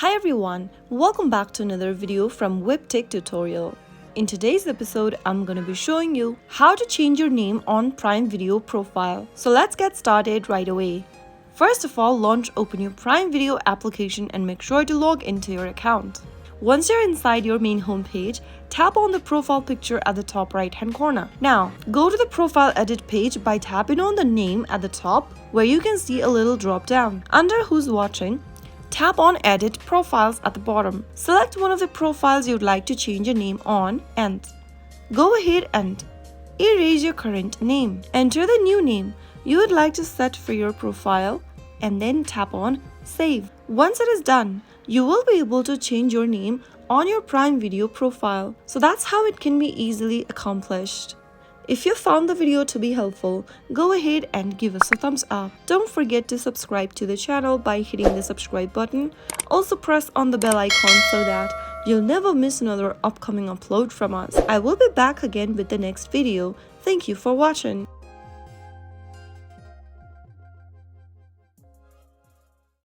Hi everyone, welcome back to another video from Webtech Tutorial. In today's episode, I'm going to be showing you how to change your name on Prime Video profile. So let's get started right away. First of all, open your Prime Video application and make sure to log into your account. Once you're inside your main homepage, tap on the profile picture at the top right hand corner. Now, go to the profile edit page by tapping on the name at the top where you can see a little drop down. Under Who's Watching, tap on Edit Profiles at the bottom. Select one of the profiles you'd like to change your name on and go ahead and erase your current name. Enter the new name you would like to set for your profile and then tap on Save. Once it is done, you will be able to change your name on your Prime Video profile. So that's how it can be easily accomplished. If you found the video to be helpful, go ahead and give us a thumbs up. Don't forget to subscribe to the channel by hitting the subscribe button. Also press on the bell icon so that you'll never miss another upcoming upload from us. I will be back again with the next video. Thank you for watching.